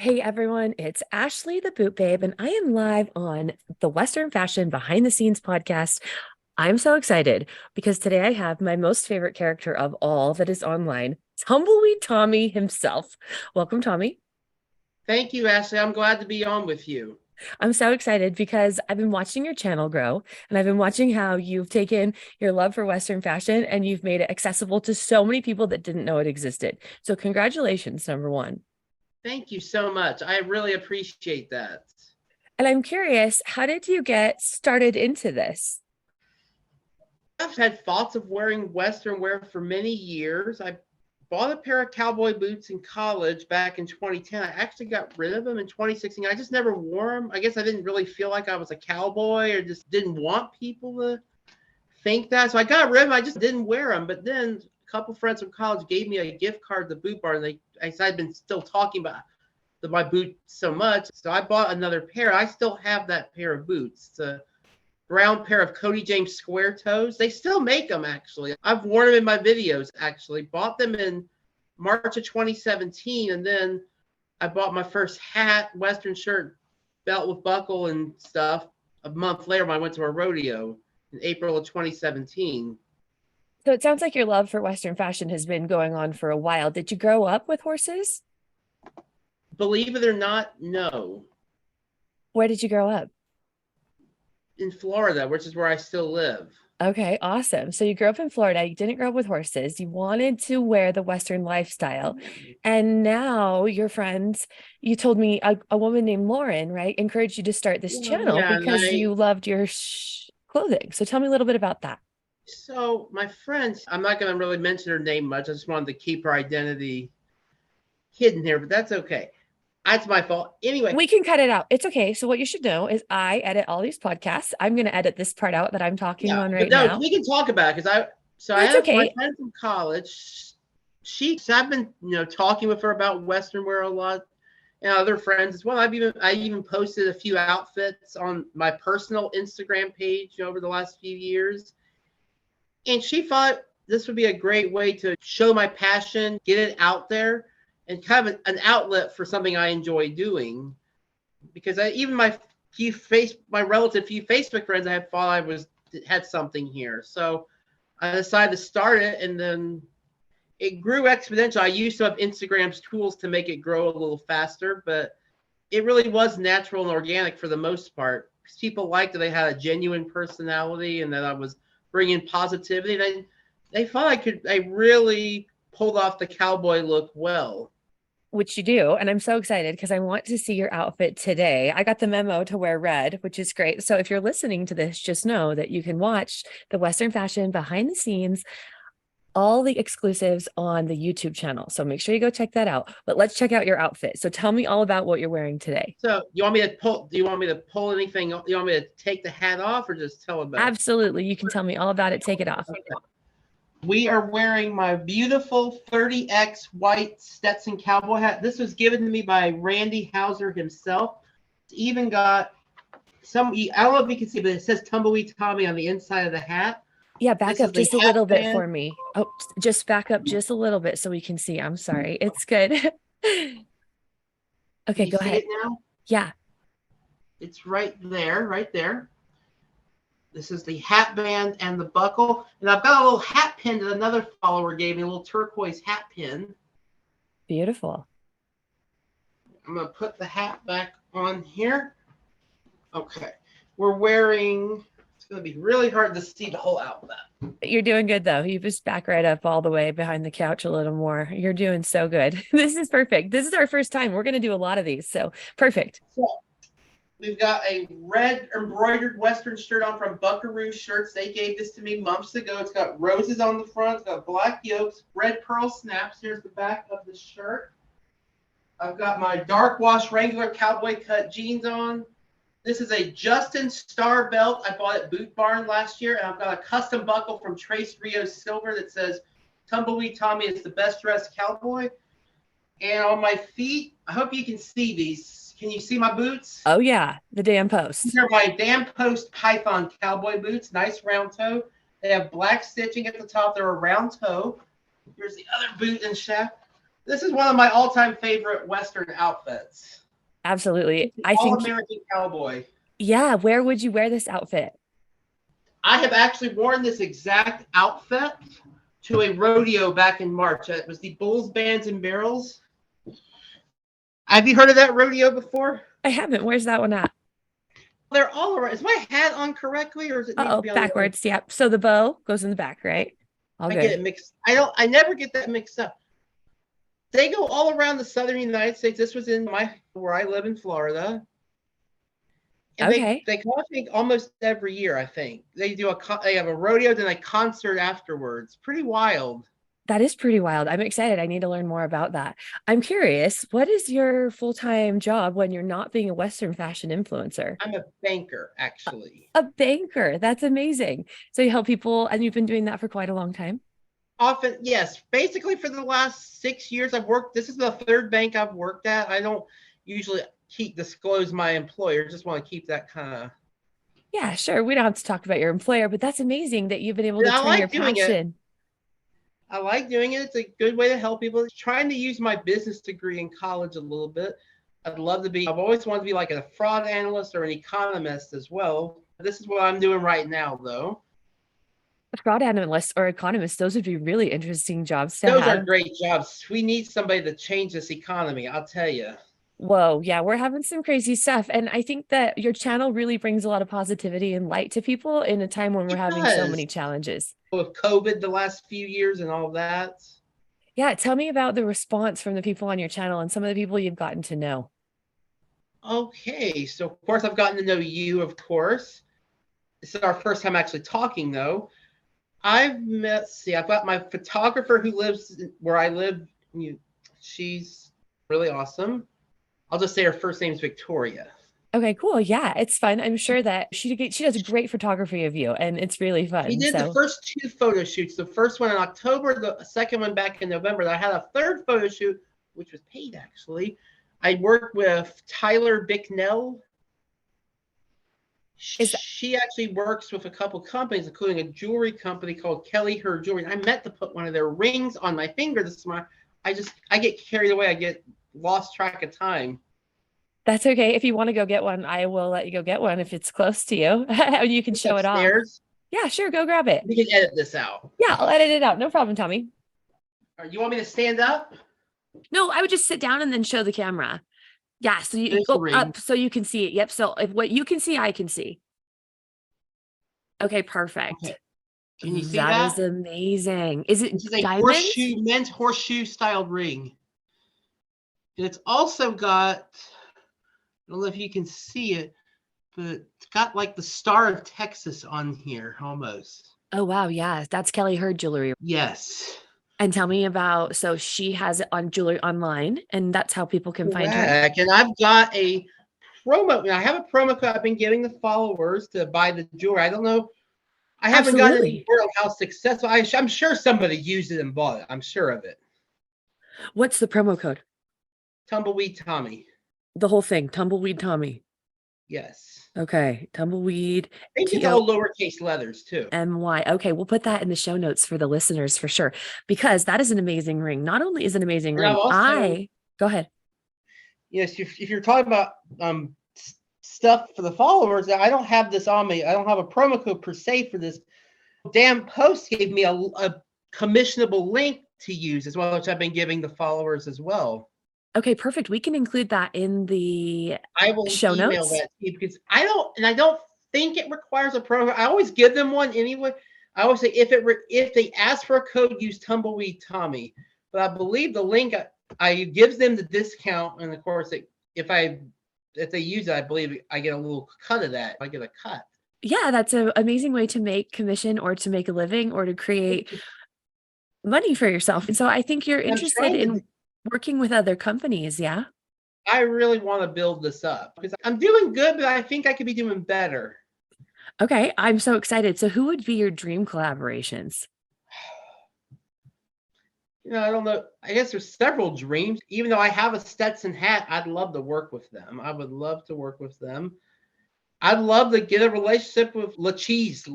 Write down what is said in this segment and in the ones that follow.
Hey everyone, it's Ashley the Boot Babe, and I am live on the Western Fashion Behind the Scenes podcast. I'm so excited because today I have my most favorite character of all that is online, Tumbleweed Tommy himself. Welcome, Tommy. Thank you, Ashley. I'm glad to be on with you. I'm so excited because I've been watching your channel grow and I've been watching how you've taken your love for Western fashion and you've made it accessible to so many people that didn't know it existed. So, congratulations, number one. Thank you so much. I really appreciate that. And I'm curious, how did you get started into this? I've had thoughts of wearing Western wear for many years. I bought a pair of cowboy boots in college back in 2010. I actually got rid of them in 2016. I just never wore them. I guess I didn't really feel like I was a cowboy or just didn't want people to think that. So I got rid of them. I just didn't wear them. But then a couple friends from college gave me a gift card to Boot Barn. I'd been still talking about my boot so much. So I bought another pair. I still have that pair of boots. It's a brown pair of Cody James square toes. They still make them, actually. I've worn them in my videos, actually. Bought them in March of 2017. And then I bought my first hat, Western shirt, belt with buckle and stuff a month later when I went to a rodeo in April of 2017. So it sounds like your love for Western fashion has been going on for a while. Did you grow up with horses? Believe it or not, no. Where did you grow up? In Florida, which is where I still live. Okay, awesome. So you grew up in Florida. You didn't grow up with horses. You wanted to wear the Western lifestyle. And now your friends, you told me a woman named Lauren, right, encouraged you to start this channel Yeah, and because I you loved your clothing. So tell me a little bit about that. so my friend, I'm not going to really mention her name much. I just wanted to keep her identity hidden here, but that's okay. That's my fault. Anyway, We can cut it out. It's okay. So what you should know is I edit all these podcasts. I'm going to edit this part out that I'm talking yeah, on but right no, now. we can talk about it because I That's have my okay. friend from college. I've been talking with her about Western wear a lot, and other friends as well. I even posted a few outfits on my personal Instagram page over the last few years, and she thought this would be a great way to show my passion, get it out there, and kind of an outlet for something I enjoy doing. Because even my relative few Facebook friends I had thought had something here. So I decided to start it, and then it grew exponentially. I used to have Instagram's tools to make it grow a little faster, but it really was natural and organic for the most part. Because people liked that I had a genuine personality and that I was bringing positivity. They thought I really pulled off the cowboy look well. Which you do. And I'm so excited because I want to see your outfit today. I got the memo to wear red, which is great. So if you're listening to this, just know that you can watch the Western fashion behind the scenes, all the exclusives on the YouTube channel. So make sure you go check that out. But let's check out your outfit. So tell me all about what you're wearing today. So you want me to pull? Do you want me to pull anything? You want me to take the hat off, or just tell about? Absolutely. You can tell me all about it. Take it off. Okay. We are wearing my beautiful 30X white Stetson cowboy hat. This was given to me by Randy Hauser himself. It's even got some, I don't know if you can see, but it says Tumbleweed Tommy on the inside of the hat. Yeah, back This up is the just a hat little bit band. for me. Oh, just back up just a little bit so we can see. I'm sorry. It's good. Can Okay, you go see ahead. it now? Yeah. It's right there, right there. This is the hat band and the buckle. And I've got a little hat pin that another follower gave me, a little turquoise hat pin. Beautiful. I'm going to put the hat back on here. Okay. We're wearing, it's going to be really hard to see the whole outfit. You're doing good though. You just back right up all the way behind the couch a little more. You're doing so good. This is perfect. This is our first time. We're going to do a lot of these. So perfect. So we've got a red embroidered Western shirt on from Buckaroo Shirts. They gave this to me months ago. It's got roses on the front. It's got black yolks, red pearl snaps. Here's the back of the shirt. I've got my dark wash Wrangler cowboy cut jeans on. This is a Justin Star belt. I bought at Boot Barn last year, and I've got a custom buckle from Trace Rio Silver that says Tumbleweed Tommy is the best dressed cowboy. And on my feet, I hope you can see these. Can you see my boots? Oh yeah, the damn These post. are my Dam Post Python cowboy boots. Nice round toe. They have black stitching at the top. They're a round toe. Here's the other boot and shaft. This is one of my all-time favorite Western outfits. Absolutely. I think, All-American Cowboy. yeah, where would you wear this outfit? I have actually worn this exact outfit to a rodeo back in March. It was the Bulls, Bands, and Barrels. Have you heard of that rodeo before? I haven't. Where's that one at? They're all around. Is my hat on correctly, or does it need to Uh-oh, be on the other? backwards. Yep. So the bow goes in the back, right? All I get good. it mixed. I never get that mixed up. They go all around the southern United States. This was in where I live in Florida. And Okay. they come, I think, almost every year, I think. They have a rodeo, then a concert afterwards. Pretty wild. That is pretty wild. I'm excited. I need to learn more about that. I'm curious, what is your full-time job when you're not being a Western fashion influencer? I'm a banker, actually. A banker. That's amazing. So you help people, and you've been doing that for quite a long time? Often, yes. Basically, for the last 6 years, I've worked. This is the third bank I've worked at. I don't usually disclose my employer. Just want to keep that kind of. Yeah, sure. We don't have to talk about your employer, but that's amazing that you've been able to I turn your like doing it. passion. I like doing it. It's a good way to help people. Trying to use my business degree in college a little bit. I've always wanted to be like a fraud analyst or an economist as well. This is what I'm doing right now, though. A fraud analyst or economist, those would be really interesting jobs to Those have. are great jobs. We need somebody to change this economy, I'll tell you. Whoa, yeah, we're having some crazy stuff. And I think that your channel really brings a lot of positivity and light to people in a time when we're It having so does. many challenges. With COVID the last few years and all that. Yeah, tell me about the response from the people on your channel and some of the people you've gotten to know. Okay, so of course I've gotten to know you, of course. This is our first time actually talking, though. I've got my photographer who lives where I live. She's really awesome. I'll just say her first name is Victoria. Okay, cool. Yeah, it's fun. I'm sure that she does great photography of you, and it's really She fun. did the So first two photo shoots. The first one in October, the second one back in November. I had a third photo shoot, which was paid actually. I worked with Tyler Bicknell. She actually works with a couple companies, including a jewelry company called Kelly Her Jewelry. I meant to put one of their rings on my finger this morning. I get carried away. I get lost track of time. that's okay. If you want to go get one, I will let you go get one if it's close to you. You can It's show it off. upstairs. Yeah, sure. Go grab it. We can edit this out. Yeah, I'll edit it out. No problem, Tommy. You want me to stand up? No, I would just sit down and then show the camera. Yeah, so you go up so you can see it. Yep. So if what you can see, I can see. Okay, perfect. Okay. Can you see That that? is amazing. Is it This is a diamonds? men's horseshoe styled ring. And it's also got, I don't know if you can see it, but it's got like the Star of Texas on here almost. Oh, wow. Yeah, that's Kelly Her Jewelry. Yes. And tell me about, so she has it on jewelry online, and that's how people can find her. And I've got a promo. I have a promo code I've been giving the followers to buy the jewelry. I don't know. I haven't gotten any word on how successful. I'm sure somebody used it and bought it. I'm sure of it. What's the promo code? Tumbleweed Tommy. The whole thing, Tumbleweed Tommy. Yes. Okay, Tumbleweed. I think it's all lowercase letters too. MY. Okay, we'll put that in the show notes for the listeners for sure, because that is an amazing ring. Not only is it an amazing ring, go ahead. Yes, if you're talking about stuff for the followers, I don't have this on me. I don't have a promo code per se for this. Damn Post gave me a commissionable link to use as well, which I've been giving the followers as well. Okay, perfect. We can include that in the show notes. That to you because I don't think it requires a promo. I always give them one anyway. I always say if they ask for a code, use Tumbleweed Tommy. But I believe the link I gives them the discount, and of course, if they use it, I believe I get a little cut of that. I get a cut. Yeah, that's an amazing way to make commission or to make a living or to create money for yourself. And so I think you're interested in working with other companies, yeah? I really want to build this up because I'm doing good, but I think I could be doing better. Okay, I'm so excited. So who would be your dream collaborations? I don't know. I guess there's several dreams. Even though I have a Stetson hat, I'd love to work with them. I would love to work with them. I'd love to get a relationship with La Cheese.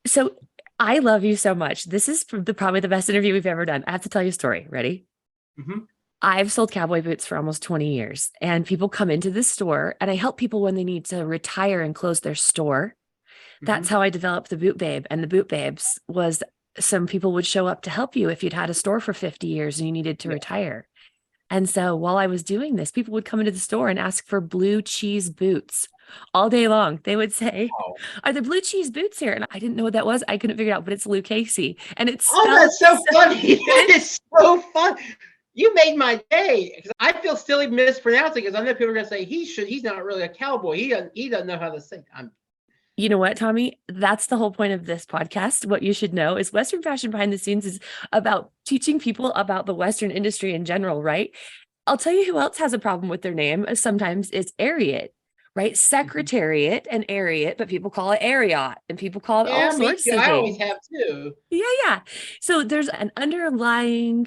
So I love you so much. This is probably the best interview we've ever done. I have to tell you a story. Ready? Hmm. I've sold cowboy boots for almost 20 years, and people come into the store, and I help people when they need to retire and close their store. That's Hmm. how I developed the Boot Babe. And the Boot Babes was some people would show up to help you if you'd had a store for 50 years and you needed to Yeah. retire. And so while I was doing this, people would come into the store and ask for blue cheese boots all day long. They would say, Oh, "Are there blue cheese boots here?" And I didn't know what that was. I couldn't figure it out, but it's Lucchese and it's oh, spelled that's so funny. it That is. is so fun. You made my day because I feel silly mispronouncing because I know people are gonna say he's not really a cowboy. He doesn't know how to sing. You know what, Tommy? That's the whole point of this podcast. What you should know is Western Fashion Behind the Scenes is about teaching people about the Western industry in general, right? I'll tell you who else has a problem with their name. Sometimes it's Ariat, right? Mhm. Secretariat and Ariat, but people call it Ariat and people call it all Yeah, me sorts too. of I always things. have too. Yeah, yeah. So there's an underlying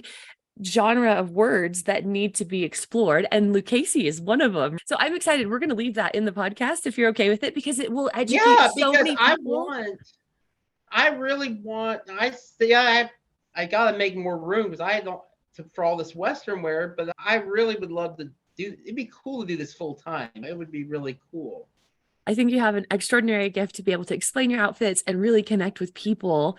genre of words that need to be explored, and Lucchese is one of them. So I'm excited. We're going to leave that in the podcast if you're okay with it, because it will educate Yeah, so because many people. I really want. I gotta make more room because I don't for all this Western wear. But I really would love to do. It'd be cool to do this full time. It would be really cool. I think you have an extraordinary gift to be able to explain your outfits and really connect with people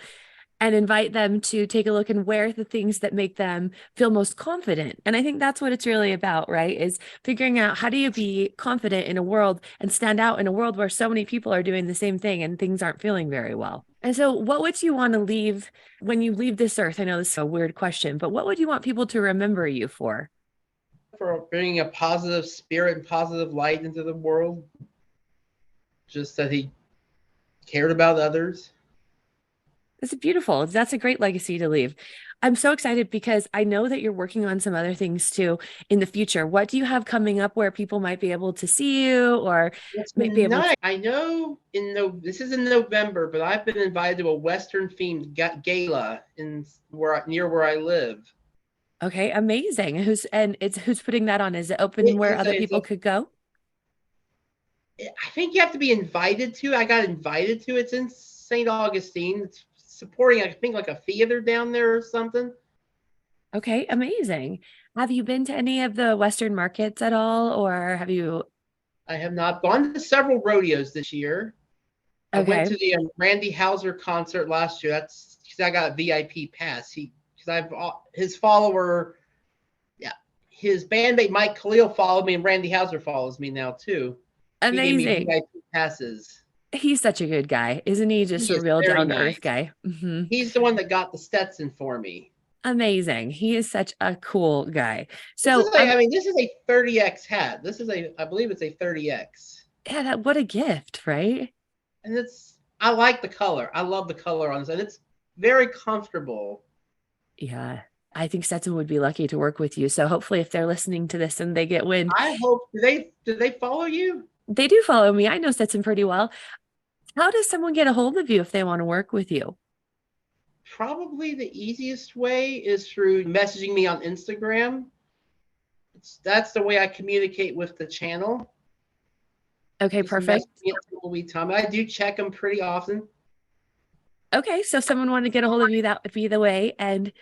and invite them to take a look and wear the things that make them feel most confident. And I think that's what it's really about, right? Is figuring out how do you be confident in a world and stand out in a world where so many people are doing the same thing and things aren't feeling very well. And so, what would you want to leave when you leave this earth? I know this is a weird question, but what would you want people to remember you for? For bringing a positive spirit and positive light into the world. Just that he cared about others. It's beautiful. That's a great legacy to leave. I'm so excited because I know that you're working on some other things too in the future. What do you have coming up where people might be able to see you or It's might be been able to? nice. I know this is in November, but I've been invited to a Western themed gala near where I live. Okay, amazing. Who's putting that on? Is it open where other It's people a could go? I think you have to be invited to. I got invited to. It's in St. Augustine. It's supporting, I think, like a theater down there or something. Okay, amazing. Have you been to any of the Western markets at all, or have you? I have not gone to several rodeos this year. I went Okay, to the Randy Hauser concert last year. That's because I got a VIP pass. Because I've his follower, yeah, his bandmate Mike Khalil followed me, and Randy Hauser follows me now too. He gave me amazing. VIP passes. He's such a good guy, isn't he? Just He a is real very down to earth nice. guy. Mhm. He's the one that got the Stetson for me. Amazing. He is such a cool guy. This is So, a, I mean, this is a 30X hat. I believe it's a 30X. yeah, what a gift, right? And I like the color. I love the color on this, and it's very comfortable. Yeah, I think Stetson would be lucky to work with you. So hopefully, if they're listening to this and they get wind, I hope do they follow you? they do follow me. I know Stetson pretty well. How does someone get a hold of you if they want to work with you? Probably the easiest way is through messaging me on Instagram. That's the way I communicate with the channel. Okay, Just message perfect. me at Tumbleweed Tommy. I do check them pretty often. Okay, so if someone wanted to get a hold of you, that would be the way. And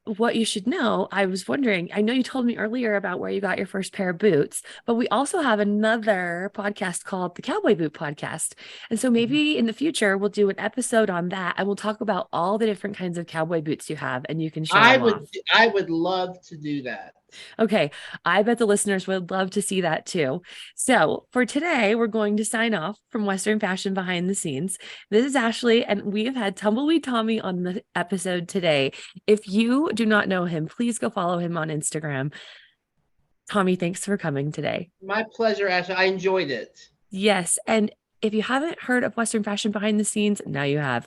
what you should know, I was wondering, I know you told me earlier about where you got your first pair of boots, but we also have another podcast called the Cowboy Boot Podcast. And so maybe in the future, we'll do an episode on that and we'll talk about all the different kinds of cowboy boots you have and you can show I them would off. I would love to do that. Okay, I bet the listeners would love to see that too. So for today, we're going to sign off from Western Fashion Behind the Scenes. This is Ashley, and we have had Tumbleweed Tommy on the episode today. If you do not know him, please go follow him on Instagram. Tommy, thanks for coming today. My pleasure, Ashley. I enjoyed it. Yes, and if you haven't heard of Western Fashion Behind the Scenes, now you have.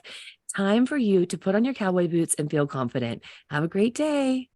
Time for you to put on your cowboy boots and feel confident. Have a great day.